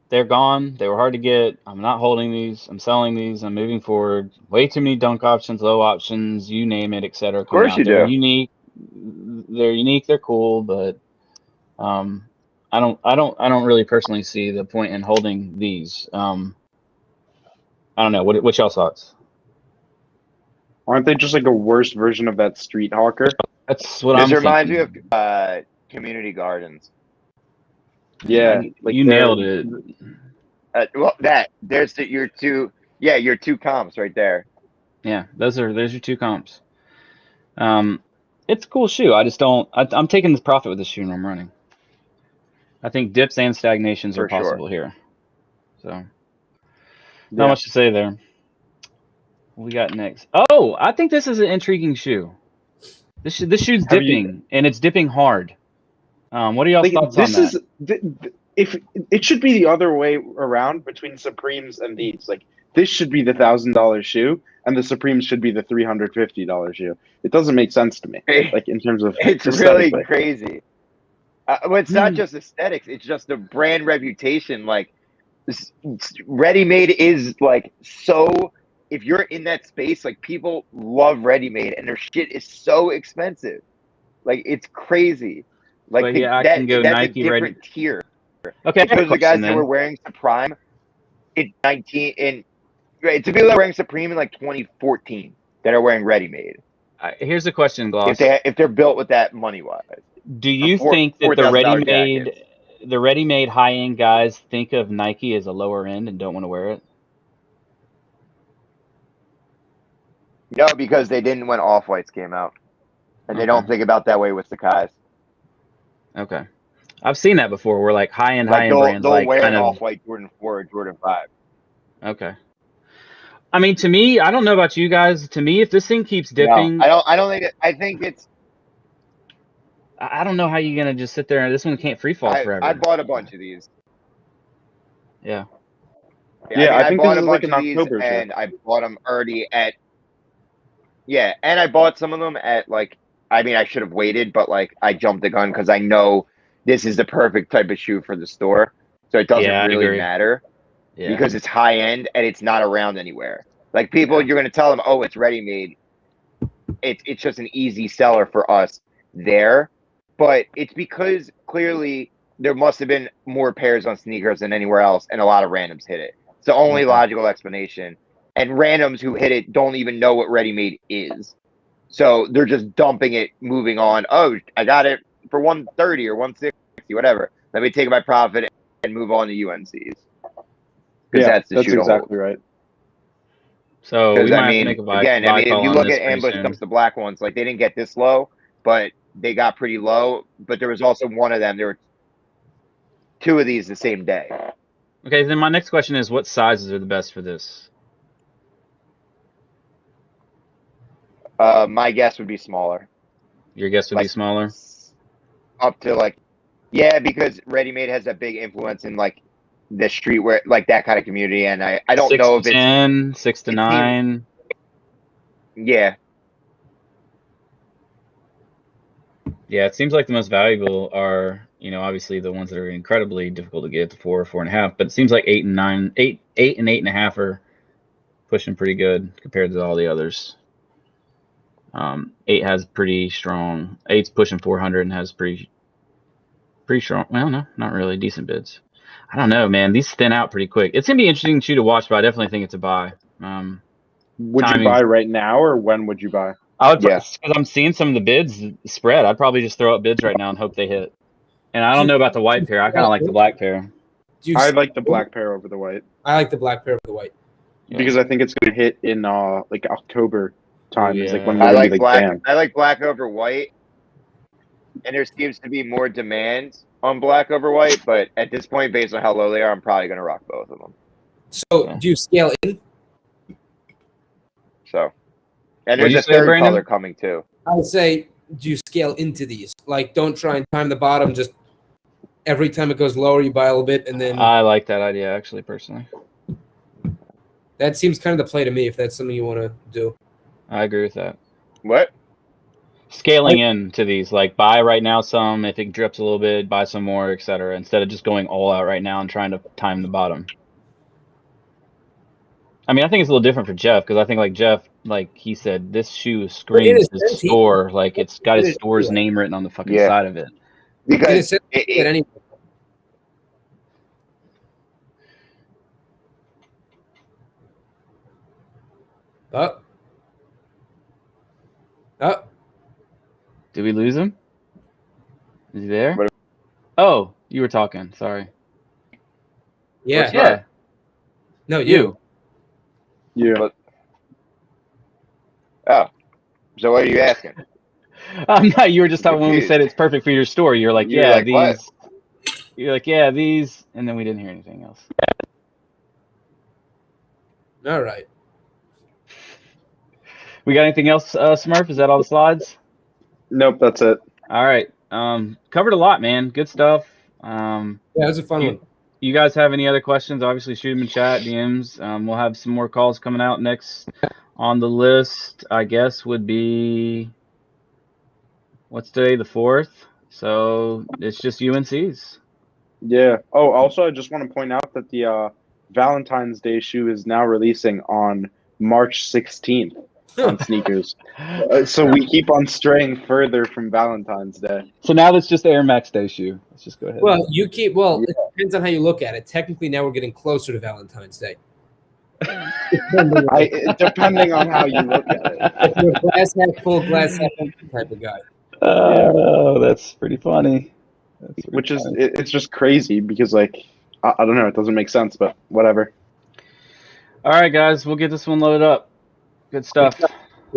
They're gone. They were hard to get. I'm not holding these. I'm selling these. I'm moving forward. Way too many dunk options, low options, you name it, etc. Of course you do. They're unique. They're cool, but I don't really personally see the point in holding these. I don't know. What's y'all's thoughts? Aren't they just like a worse version of that Street Hawker? That's what I'm thinking. This reminds me of Community Gardens. Yeah, like you nailed it. Well, there's your two comps right there. Yeah, there's your two comps. It's a cool shoe. I just don't. I'm taking this profit with this shoe and I'm running. I think dips and stagnations are possible here. So, not much to say there. What we got next? Oh, I think this is an intriguing shoe. This shoe's dipping and it's dipping hard. What are y'all's thoughts on that? If it should be the other way around between Supremes and these. Like this should be the $1,000 shoe, and the Supremes should be the $350 shoe. It doesn't make sense to me. Like in terms of it's really crazy. Well, it's not just aesthetics; it's just the brand reputation. Like ready-made is like so. If you're in that space, like people love ready-made, and their shit is so expensive. Like it's crazy. Like I can go that's Nike a different ready. Tier. Okay, because the guys that were wearing Supreme in 19 and right, to people that were wearing Supreme in like 2014 that are wearing ready-made. Here's a question, Gloss. If they're built with that money-wise, do you think that the ready-made high-end guys think of Nike as a lower end and don't want to wear it? No, because they didn't when Off-Whites came out, and they don't think about that way with Sakai's. Okay, I've seen that before. Where like high-end brands they'll like wear kind an of Off-White Jordan 4 or Jordan 5. Okay. I mean, to me, I don't know about you guys. To me, if this thing keeps dipping, no, I don't think it. I think it's. I don't know how you're gonna just sit there and this one can't free fall forever. I bought a bunch of these. Yeah. I think bought this a is like bunch an of these, October and I bought them already at. Yeah, and I bought some of them at like. I mean, I should have waited, but like I jumped the gun because I know this is the perfect type of shoe for the store, so it doesn't really matter. because it's high end and it's not around anywhere. Like people, you're going to tell them, oh, it's ready made. It's just an easy seller for us there, but it's because clearly there must have been more pairs on sneakers than anywhere else, and a lot of randoms hit it. It's the only logical explanation. And randoms who hit it don't even know what ready made is, so they're just dumping it, moving on. Oh, I got it for 130 or 160, whatever. Let me take my profit and move on to UNCs. Because that's exactly right. So we might I mean, have to make a again, I mean, if you look at Ambush soon. comes to black ones, like they didn't get this low, but they got pretty low. But there was also one of them. There were 2 of these the same day. Okay, then my next question is, what sizes are the best for this? My guess would be smaller. Your guess would be smaller? Up to like, yeah, because Ready Made has a big influence in like the streetwear, like that kind of community, and I don't know if 10, 6 to 9. Yeah. Yeah, it seems like the most valuable are, obviously the ones that are incredibly difficult to get to 4 or 4.5. But it seems like 8 and 9, 8 and 8.5 are pushing pretty good compared to all the others. 8 has pretty strong. 8's pushing 400 and has pretty strong. Well, no, not really. Decent bids. I don't know, man. These thin out pretty quick. It's gonna be interesting shoe to watch, but I definitely think it's a buy. Would you buy right now, or when would you buy? I would, because I'm seeing some of the bids spread. I'd probably just throw up bids right now and hope they hit. And I don't know about the white pair. I kind of like the black pair. I like the black pair over the white. I like the black pair over the white because I think it's going to hit in like October time. Yeah. It's like when I like black. Bam. I like black over white, and there seems to be more demand on black over white. But at this point, based on how low they are, I'm probably going to rock both of them. So do you scale in? So, and there's a third color coming too. I would say, do you scale into these? Like, don't try and time the bottom. Just every time it goes lower, you buy a little bit, and then. I like that idea, actually, personally. That seems kind of the play to me. If that's something you want to do. I agree with that. What? Scaling into these, like buy right now some. If it drips a little bit, buy some more, etc. Instead of just going all out right now and trying to time the bottom. I mean, I think it's a little different for Jeff because I think, like Jeff, like he said, this shoe screams his store. Like it's got his store's name written on the fucking side of it. Because anyway. Oh. Did we lose him? Is he there? Oh, you were talking. Sorry. Yeah. Yeah. No, you. Yeah. Oh. So what are you asking? No, you were just talking when we said it's perfect for your store. You're like, yeah, like, these. What? You're like, yeah, these, and then we didn't hear anything else. All right. We got anything else, Smurf? Is that all the slides? Nope, that's it. All right. Covered a lot, man. Good stuff. Yeah, it was a fun one. You guys have any other questions? Obviously, shoot them in chat, DMs. We'll have some more calls coming out next. On the list, I guess, would be, what's today, the 4th? So it's just UNCs. Yeah. Oh, also, I just want to point out that the Valentine's Day shoe is now releasing on March 16th on sneakers. So we keep on straying further from Valentine's Day. So now let's just Air Max Day shoe. Let's just go ahead. Well, it depends on how you look at it. Technically, now we're getting closer to Valentine's Day. Depending on how you look at it. If you're a glass half full, glass half empty type of guy. Oh, that's pretty funny. It's just crazy because, like, I don't know, it doesn't make sense, but whatever. All right, guys, we'll get this one loaded up. Good stuff.